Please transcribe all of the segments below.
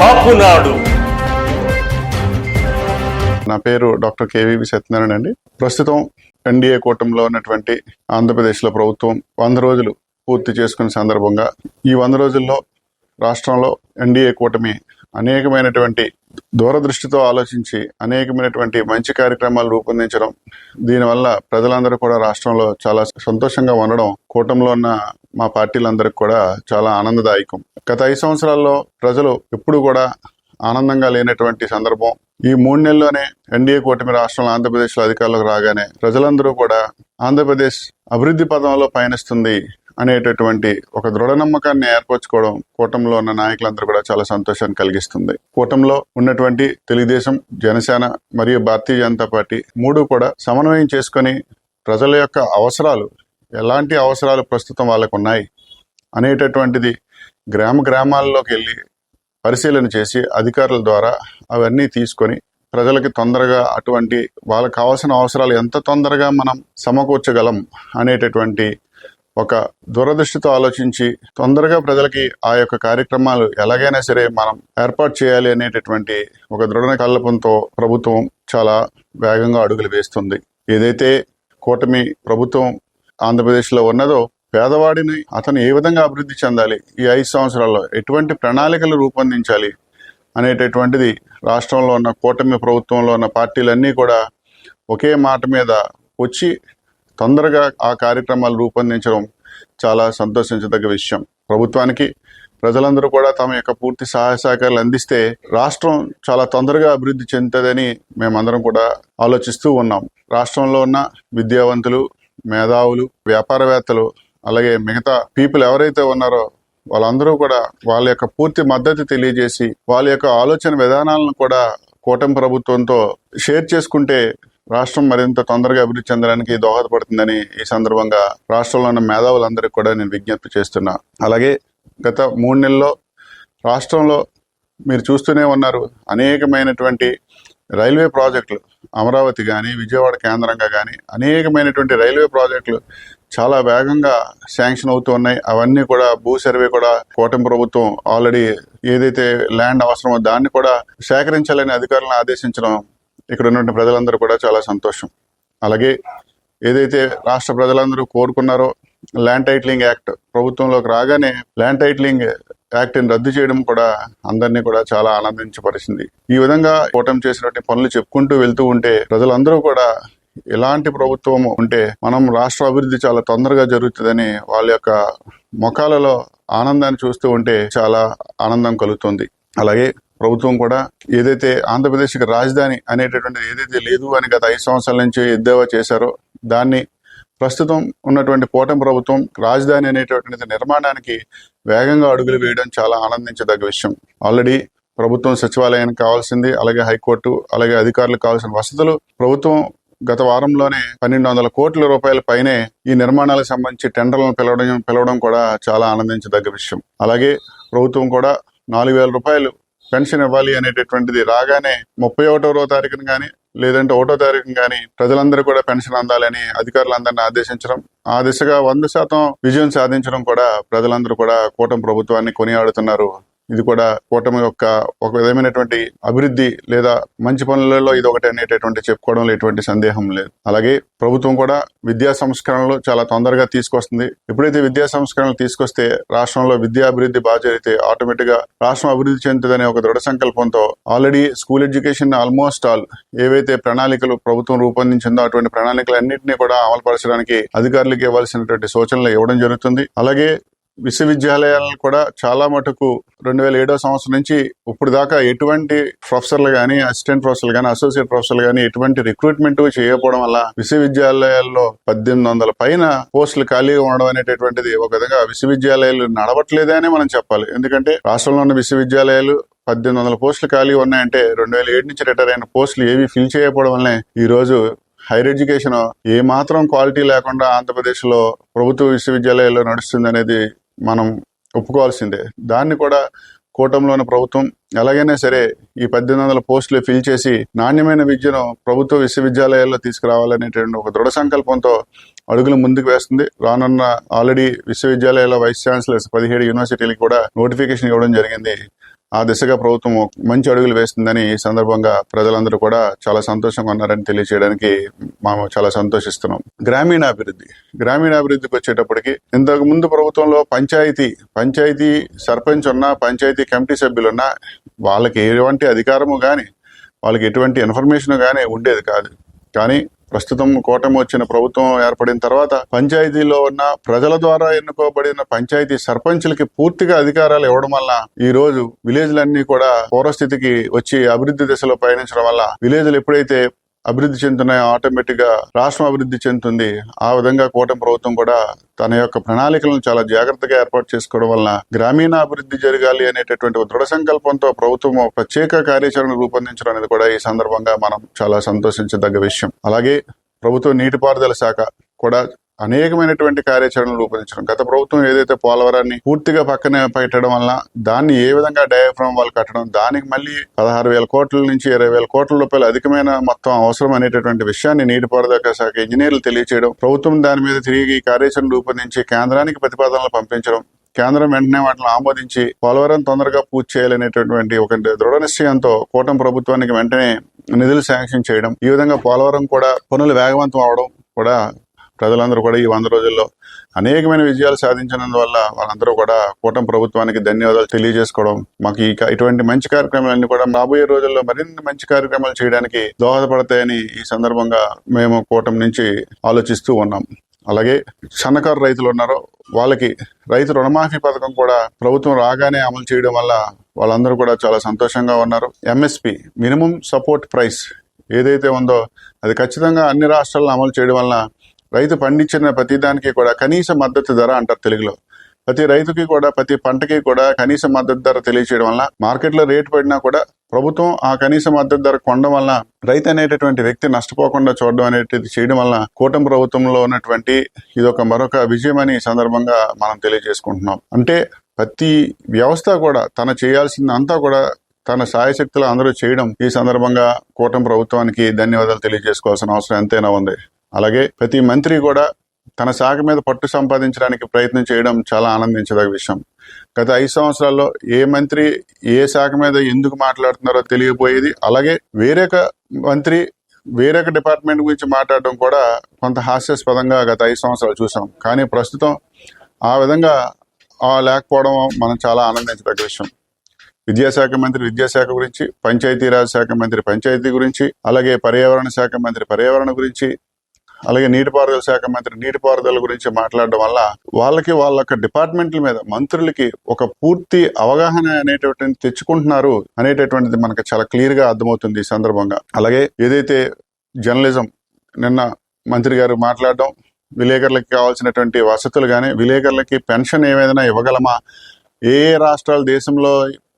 కాపునాడు. నా పేరు doctor KVV Satyanarayana అండి. ప్రస్తుతం ఎన్డీఏ కూటమిలో ఉన్నటువంటి ఆంధ్రప్రదేశ్లో ప్రభుత్వం 100 రోజులు పూర్తి చేసుకున్న సందర్భంగా ఈ 100 రోజుల్లో రాష్ట్రంలో ఎన్డీఏ కూటమి అనేకమైనటువంటి దూరదృష్టితో ఆలోచించి అనేకమైనటువంటి మంచి కార్యక్రమాలు రూపొందించడం, దీనివల్ల ప్రజలందరూ కూడా రాష్ట్రంలో చాలా సంతోషంగా ఉండడం కూటమిలో ఉన్న మా పార్టీలందరికీ కూడా చాలా ఆనందదాయకం. గత 5 సంవత్సరాల్లో ప్రజలు ఎప్పుడు కూడా ఆనందంగా లేనటువంటి సందర్భం. ఈ 3 నెలల్లోనే ఎన్డీఏ కూటమి రాష్ట్రంలో ఆంధ్రప్రదేశ్లో అధికారంలోకి రాగానే ప్రజలందరూ కూడా ఆంధ్రప్రదేశ్ అభివృద్ధి పదంలో పయనిస్తుంది అనేటటువంటి ఒక దృఢ నమ్మకాన్ని ఏర్పరచుకోవడం కూటమిలో ఉన్న నాయకులందరూ కూడా చాలా సంతోషాన్ని కలిగిస్తుంది. కూటమిలో ఉన్నటువంటి తెలుగుదేశం, జనసేన మరియు భారతీయ జనతా పార్టీ 3 కూడా సమన్వయం చేసుకొని ప్రజల యొక్క అవసరాలు, ఎలాంటి అవసరాలు ప్రస్తుతం వాళ్ళకు ఉన్నాయి అనేటటువంటిది గ్రామాల్లోకి వెళ్ళి పరిశీలన చేసి అధికారుల ద్వారా అవన్నీ తీసుకొని ప్రజలకి తొందరగా అటువంటి వాళ్ళకి కావాల్సిన అవసరాలు ఎంత తొందరగా మనం సమకూర్చగలం అనేటటువంటి ఒక దూరదృష్టితో ఆలోచించి తొందరగా ప్రజలకి ఆ యొక్క కార్యక్రమాలు ఎలాగైనా సరే మనం ఏర్పాటు చేయాలి అనేటటువంటి ఒక దృఢ కల్పంతో ప్రభుత్వం చాలా వేగంగా అడుగులు వేస్తుంది. ఏదైతే కూటమి ప్రభుత్వం ఆంధ్రప్రదేశ్లో ఉన్నదో పేదవాడిని అతను ఏ విధంగా అభివృద్ధి చెందాలి, ఈ 5 సంవత్సరాల్లో ఎటువంటి ప్రణాళికలు రూపొందించాలి అనేటటువంటిది రాష్ట్రంలో ఉన్న కూటమి ప్రభుత్వంలో ఉన్న పార్టీలన్నీ కూడా ఒకే మాట మీద వచ్చి తొందరగా ఆ కార్యక్రమాలు రూపొందించడం చాలా సంతోషించదగ్గ విషయం. ప్రభుత్వానికి ప్రజలందరూ కూడా తమ యొక్క పూర్తి సహాయ సహకారాలు అందిస్తే రాష్ట్రం చాలా తొందరగా అభివృద్ధి చెందుతుందని మేమందరం కూడా ఆలోచిస్తూ ఉన్నాం. రాష్ట్రంలో ఉన్న విద్యావంతులు, మేధావులు, వ్యాపారవేత్తలు, అలాగే మిగతా పీపుల్ ఎవరైతే ఉన్నారో వాళ్ళందరూ కూడా వాళ్ళ యొక్క పూర్తి మద్దతు తెలియజేసి వాళ్ళ యొక్క ఆలోచన విధానాలను కూడా కూటమి ప్రభుత్వంతో షేర్ చేసుకుంటే రాష్ట్రం మరింత తొందరగా అభివృద్ధి చెందడానికి దోహదపడుతుందని ఈ సందర్భంగా రాష్ట్రంలో ఉన్న మేధావులందరికీ కూడా నేను విజ్ఞప్తి చేస్తున్నా. అలాగే గత 3 నెలల్లో రాష్ట్రంలో మీరు చూస్తూనే ఉన్నారు, అనేకమైనటువంటి రైల్వే ప్రాజెక్టులు, అమరావతి కానీ విజయవాడ కేంద్రంగా కానీ అనేకమైనటువంటి రైల్వే ప్రాజెక్టులు చాలా వేగంగా శాంక్షన్ అవుతూ ఉన్నాయి. అవన్నీ కూడా భూ సర్వే కూడా కూటమి ప్రభుత్వం ఆల్రెడీ ఏదైతే ల్యాండ్ అవసరమో దాన్ని కూడా సేకరించాలని అధికారులను ఆదేశించడం ఇక్కడ ఉన్నటువంటి ప్రజలందరూ కూడా చాలా సంతోషం. అలాగే ఏదైతే రాష్ట్ర ప్రజలందరూ కోరుకున్నారో ల్యాండ్ టైటిలింగ్ యాక్ట్ ప్రభుత్వంలోకి రాగానే ల్యాండ్ టైటిలింగ్ యాక్ట్ని రద్దు చేయడం కూడా అందరినీ కూడా చాలా ఆనందించపరిచింది. ఈ విధంగా కూటమి చేసినటువంటి పనులు చెప్పుకుంటూ వెళ్తూ ఉంటే ప్రజలందరూ కూడా ఎలాంటి ప్రభుత్వం ఉంటే మనం రాష్ట్ర అభివృద్ధి చాలా తొందరగా జరుగుతుందని వాళ్ళ యొక్క ముఖాలలో ఆనందాన్ని చూస్తూ ఉంటే చాలా ఆనందం కలుగుతుంది. అలాగే ప్రభుత్వం కూడా ఏదైతే ఆంధ్రప్రదేశ్కి రాజధాని అనేటటువంటిది ఏదైతే లేదు అని గత 5 సంవత్సరాల నుంచి ఎద్దేవా చేశారో దాన్ని ప్రస్తుతం ఉన్నటువంటి కూటమి ప్రభుత్వం రాజధాని అనేటటువంటిది నిర్మాణానికి వేగంగా అడుగులు వేయడం చాలా ఆనందించదగ్గ విషయం. ఆల్రెడీ ప్రభుత్వం సచివాలయానికి కావాల్సింది, అలాగే హైకోర్టు, అలాగే అధికారులకు కావాల్సిన వసతులు ప్రభుత్వం గత వారంలోనే 1200 కోట్ల రూపాయల పైనే ఈ నిర్మాణాలకు సంబంధించి టెండర్లను పిలవడం కూడా చాలా ఆనందించదగ్గ విషయం. అలాగే ప్రభుత్వం కూడా 4000 రూపాయలు పెన్షన్ ఇవ్వాలి అనేటటువంటిది రాగానే 31వ తారీఖున కానీ లేదంటే 1వ తారీఖున కానీ ప్రజలందరూ కూడా పెన్షన్ అందాలని అధికారులందరినీ ఆదేశించడం, ఆ దిశగా 100% విజయం సాధించడం కూడా ప్రజలందరూ కూడా కూటమి ప్రభుత్వాన్ని కొనియాడుతున్నారు. ఇది కూడా కూటమి యొక్క ఒక విధమైనటువంటి అభివృద్ధి లేదా మంచి పనులలో ఇది ఒకటి అనేటటువంటి చెప్పుకోవడంలో ఎటువంటి సందేహం లేదు. అలాగే ప్రభుత్వం కూడా విద్యా సంస్కరణలు చాలా తొందరగా తీసుకొస్తుంది. ఎప్పుడైతే విద్యా సంస్కరణలు తీసుకొస్తే రాష్ట్రంలో విద్యా అభివృద్ధి బాగా జరిగితే ఆటోమేటిక్ గా రాష్ట్రం అభివృద్ధి చెందుతుందనే ఒక దృఢ సంకల్పంతో already school education almost all ఏవైతే ప్రణాళికలు ప్రభుత్వం రూపొందించిందో అటువంటి ప్రణాళికలన్నింటినీ కూడా అమలుపరచడానికి అధికారులకు ఇవ్వాల్సినటువంటి సూచనలు ఇవ్వడం జరుగుతుంది. అలాగే విశ్వవిద్యాలయాలను కూడా చాలా మటుకు 2007వ సంవత్సరం నుంచి ఇప్పుడు దాకా ఎటువంటి ప్రొఫెసర్లు కానీ, అసిస్టెంట్ ప్రొఫెసర్లు కానీ, అసోసియేట్ ప్రొఫెసర్లు కానీ ఎటువంటి రిక్రూట్మెంట్ చేయకపోవడం వల్ల విశ్వవిద్యాలయాల్లో 1800 పైన పోస్టులు ఖాళీగా ఉండడం అనేటటువంటిది ఒక విధంగా విశ్వవిద్యాలయాలు నడవట్లేదే అని మనం చెప్పాలి. ఎందుకంటే రాష్ట్రంలో ఉన్న విశ్వవిద్యాలయాలు 1800 పోస్టులు ఖాళీ ఉన్నాయంటే 2007 నుంచి రిటైర్ అయిన పోస్టులు ఏవి ఫిల్ చేయకపోవడం వల్లనే ఈ రోజు హైయర్ ఎడ్యుకేషన్ ఏ మాత్రం క్వాలిటీ లేకుండా ఆంధ్రప్రదేశ్ లో ప్రభుత్వ విశ్వవిద్యాలయాల్లో నడుస్తుంది అనేది మనం ఒప్పుకోవాల్సిందే. దాన్ని కూడా కూటమిలోని ప్రభుత్వం ఎలాగైనా సరే ఈ 1800 పోస్టులు ఫిల్ చేసి నాణ్యమైన విద్యను ప్రభుత్వ విశ్వవిద్యాలయాల్లో తీసుకురావాలనేటువంటి ఒక దృఢ సంకల్పంతో అడుగులు ముందుకు వేస్తుంది. రానున్న ఆల్రెడీ విశ్వవిద్యాలయాల వైస్ ఛాన్సలర్స్ 17 యూనివర్సిటీలకు కూడా నోటిఫికేషన్ ఇవ్వడం జరిగింది. ఆ దిశగా ప్రభుత్వం మంచి అడుగులు వేస్తుందని ఈ సందర్భంగా ప్రజలందరూ కూడా చాలా సంతోషంగా ఉన్నారని తెలియజేయడానికి మేము చాలా సంతోషిస్తున్నాం. గ్రామీణాభివృద్ధికి వచ్చేటప్పటికి ఇంతకు ముందు ప్రభుత్వంలో పంచాయతీ సర్పంచ్ ఉన్నా, పంచాయతీ కమిటీ సభ్యులున్నా వాళ్ళకి ఎటువంటి అధికారము కానీ వాళ్ళకి ఎటువంటి ఇన్ఫర్మేషన్ కానీ ఉండేది కాదు. కానీ ప్రస్తుతం కూటమి వచ్చిన ప్రభుత్వం ఏర్పడిన తర్వాత పంచాయతీలో ఉన్న ప్రజల ద్వారా ఎన్నుకోబడిన పంచాయతీ సర్పంచులకి పూర్తిగా అధికారాలు ఇవ్వడం వల్ల ఈ రోజు విలేజ్లన్నీ కూడా పూర్వస్థితికి వచ్చి అభివృద్ధి దిశలో పయనించడం వల్ల విలేజ్లు ఎప్పుడైతే అభివృద్ధి చెందుతున్నాయో ఆటోమేటిక్ గా రాష్ట్రం అభివృద్ధి చెందుతుంది. ఆ విధంగా కూటమి ప్రభుత్వం కూడా తన యొక్క ప్రణాళికలను చాలా జాగ్రత్తగా ఏర్పాటు చేసుకోవడం వలన గ్రామీణ అభివృద్ధి జరగాలి అనేటటువంటి దృఢ సంకల్పంతో ప్రభుత్వం ప్రత్యేక కార్యాచరణ రూపొందించడం అనేది కూడా ఈ సందర్భంగా మనం చాలా సంతోషించదగ్గ విషయం. అలాగే ప్రభుత్వ నీటిపారుదల శాఖ కూడా అనేకమైనటువంటి కార్యాచరణలు రూపొందించడం. గత ప్రభుత్వం ఏదైతే పోలవరాన్ని పూర్తిగా పక్కనే పెట్టడం వల్ల దాన్ని ఏ విధంగా డయాఫ్రామ్ వాళ్ళు కట్టడం, దానికి మళ్ళీ 16,000 కోట్ల నుంచి 20,000 కోట్ల రూపాయలు అధికమైన మొత్తం అవసరం అనేటటువంటి విషయాన్ని నీటిపారుదల శాఖ ఇంజనీర్లు తెలియచేయడం, ప్రభుత్వం దాని మీద తిరిగి కార్యాచరణ రూపొందించి కేంద్రానికి ప్రతిపాదనలు పంపించడం, కేంద్రం వెంటనే వాటిని ఆమోదించి పోలవరం తొందరగా పూర్తి చేయాలనేటటువంటి ఒక దృఢ నిశ్చయంతో కూటమి ప్రభుత్వానికి వెంటనే నిధులు శాంక్షన్ చేయడం, ఈ విధంగా పోలవరం కూడా పనులు వేగవంతం అవడం కూడా ప్రజలందరూ కూడా ఈ 100 రోజుల్లో అనేకమైన విజయాలు సాధించినందువల్ల వాళ్ళందరూ కూడా కూటమి ప్రభుత్వానికి ధన్యవాదాలు తెలియజేసుకోవడం, మాకు ఇటువంటి మంచి కార్యక్రమాలన్నీ కూడా రాబోయే రోజుల్లో మరిన్ని మంచి కార్యక్రమాలు చేయడానికి దోహదపడతాయని ఈ సందర్భంగా మేము కూటమి నుంచి ఆలోచిస్తూ ఉన్నాం. అలాగే సన్నకారు రైతులు ఉన్నారో వాళ్ళకి రైతు రుణమాఫీ పథకం కూడా ప్రభుత్వం రాగానే అమలు చేయడం వల్ల వాళ్ళందరూ కూడా చాలా సంతోషంగా ఉన్నారు. ఎంఎస్పి మినిమం సపోర్ట్ ప్రైస్ ఏదైతే ఉందో అది ఖచ్చితంగా అన్ని రాష్ట్రాల్లో అమలు చేయడం వల్ల రైతు పండించిన ప్రతి దానికి కూడా కనీస మద్దతు ధర అంటారు తెలుగులో, ప్రతి రైతుకి కూడా ప్రతి పంటకి కూడా కనీస మద్దతు ధర తెలియచేయడం వల్ల మార్కెట్లో రేటు పడినా కూడా ప్రభుత్వం ఆ కనీస మద్దతు ధర కొనడం వల్ల రైతు అనేటటువంటి వ్యక్తి నష్టపోకుండా చూడడం అనేది చేయడం వల్ల కూటమి ప్రభుత్వంలో ఉన్నటువంటి ఇదొక మరొక విజయం అని ఈ సందర్భంగా మనం తెలియజేసుకుంటున్నాం. అంటే ప్రతి వ్యవస్థ కూడా తన చేయాల్సింది అంతా కూడా తన సాయశక్తులు అందరూ చేయడం ఈ సందర్భంగా కూటమి ప్రభుత్వానికి ధన్యవాదాలు తెలియజేసుకోవాల్సిన అవసరం ఎంతైనా ఉంది. అలాగే ప్రతి మంత్రి కూడా తన శాఖ మీద పట్టు సంపాదించడానికి ప్రయత్నం చేయడం చాలా ఆనందించదగ్గ విషయం. గత 5 సంవత్సరాల్లో ఏ మంత్రి ఏ శాఖ మీద ఎందుకు మాట్లాడుతున్నారో తెలియపోయేది. అలాగే వేరొక మంత్రి వేరొక డిపార్ట్మెంట్ గురించి మాట్లాడడం కూడా కొంత హాస్యాస్పదంగా గత 5 సంవత్సరాలు చూసాం. కానీ ప్రస్తుతం ఆ విధంగా లేకపోవడం మనం చాలా ఆనందించదగ్గ విషయం. విద్యాశాఖ మంత్రి విద్యాశాఖ గురించి, పంచాయతీరాజ్ శాఖ మంత్రి పంచాయతీ గురించి, అలాగే పర్యావరణ శాఖ మంత్రి పర్యావరణ గురించి, అలాగే నీటిపారుదల శాఖ మంత్రి నీటిపారుదల గురించి మాట్లాడడం వల్ల వాళ్ళ డిపార్ట్మెంట్ల మీద మంత్రులకి ఒక పూర్తి అవగాహన అనేటటువంటి తెచ్చుకుంటున్నారు అనేటటువంటిది మనకు చాలా క్లియర్ గా అర్థమవుతుంది ఈ సందర్భంగా. అలాగే ఏదైతే జర్నలిజం నిన్న మంత్రి గారు మాట్లాడడం, విలేకరులకి కావాల్సినటువంటి వసతులు కానీ విలేకరులకి పెన్షన్ ఏమైనా ఇవ్వగలమా, ఏ రాష్ట్రాలు దేశంలో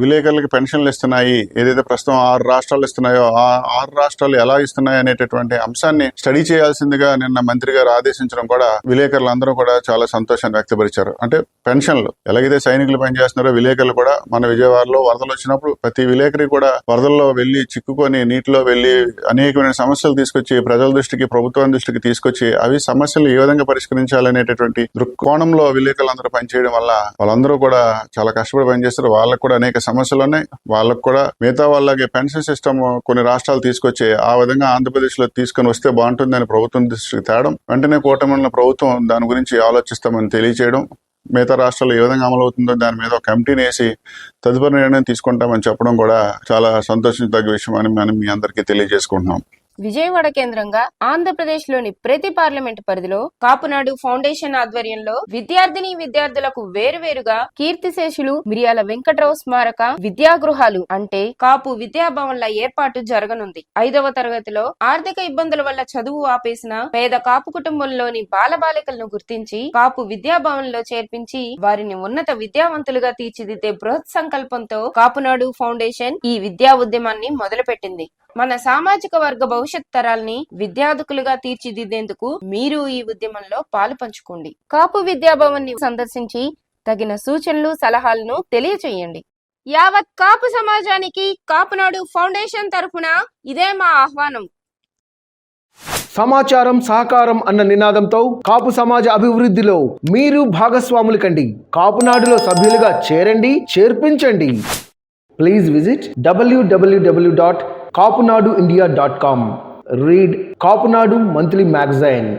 విలేకరులకి పెన్షన్లు ఇస్తున్నాయి, ఏదైతే ప్రస్తుతం 6 రాష్ట్రాలు ఇస్తున్నాయో ఆ 6 రాష్ట్రాలు ఎలా ఇస్తున్నాయి అనేటటువంటి అంశాన్ని స్టడీ చేయాల్సిందిగా నిన్న మంత్రి గారు ఆదేశించడం కూడా విలేకరులందరూ కూడా చాలా సంతోషాన్ని వ్యక్తపరిచారు. అంటే పెన్షన్లు ఎలాగైతే సైనికులు పనిచేస్తున్నారో విలేకరులు కూడా మన విజయవాడలో వరదలు వచ్చినప్పుడు ప్రతి విలేకరి కూడా వరదల్లో వెళ్లి చిక్కుకొని నీటిలో వెళ్లి అనేకమైన సమస్యలు తీసుకొచ్చి ప్రజల దృష్టికి ప్రభుత్వం దృష్టికి తీసుకొచ్చి అవి సమస్యలు ఏ విధంగా పరిష్కరించాలనేటటువంటి దృక్కోణంలో విలేకరులందరూ పనిచేయడం వల్ల వాళ్ళందరూ కూడా చాలా కష్టపడి పనిచేస్తారు. వాళ్ళకు కూడా అనేక సమస్యలు ఉన్నాయి. వాళ్ళకు కూడా మిగతా వాళ్ళకి పెన్షన్ సిస్టమ్ కొన్ని రాష్ట్రాలు తీసుకొచ్చి ఆ విధంగా ఆంధ్రప్రదేశ్ లో తీసుకొని వస్తే బాగుంటుందని ప్రభుత్వం దృష్టికి తేవడం, వెంటనే కూటమి ఉన్న ప్రభుత్వం దాని గురించి ఆలోచిస్తామని తెలియచేయడం, మిగతా రాష్ట్రాలు ఏ విధంగా అమలు అవుతుందో దాని మీద ఒక కమిటీని వేసి తదుపరి నిర్ణయం తీసుకుంటామని చెప్పడం కూడా చాలా సంతోషించదగ్గ విషయం అని మనం మీ అందరికీ తెలియజేసుకుంటున్నాం. విజయవాడ కేంద్రంగా ఆంధ్రప్రదేశ్ లోని ప్రతి పార్లమెంట్ పరిధిలో కాపునాడు ఫౌండేషన్ ఆధ్వర్యంలో విద్యార్థులకు వేరువేరుగా కీర్తిశేషులు మిరియాల వెంకట్రావు స్మారక విద్యాగృహాలు అంటే కాపు విద్యాభవన్ల ఏర్పాటు జరగనుంది. 5వ తరగతిలో ఆర్థిక ఇబ్బందుల వల్ల చదువు ఆపేసిన పేద కాపు కుటుంబంలోని బాలబాలికలను గుర్తించి కాపు విద్యాభవన్లో చేర్పించి వారిని ఉన్నత విద్యావంతులుగా తీర్చిదిద్దే బృహత్ సంకల్పంతో కాపునాడు ఫౌండేషన్ ఈ విద్యా ఉద్యమాన్ని మొదలుపెట్టింది. మన సామాజిక వర్గ భవిష్యత్ తరాల్ని విద్యార్థులుగా తీర్చిదిద్దేందుకు మీరు ఈ ఉద్యమంలో పాలు పంచుకోండి. కాపు విద్యాభవన్ ని సందర్శించి తగిన సూచనలు సలహాలను తెలియచేయండి. యావత్ కాపు సమాజానికి కాపునాడు ఫౌండేషన్ తరఫున ఇదే మా ఆహ్వానం. సమాచారం సహకారం అన్న నినాదంతో కాపు సమాజ అభివృద్ధిలో మీరు భాగస్వాములు కండి. కాపునాడులో సభ్యులుగా చేరండి, చేర్పించండి. Please visit www.kapunaduindia.com. Read Kapunadu Monthly Magazine.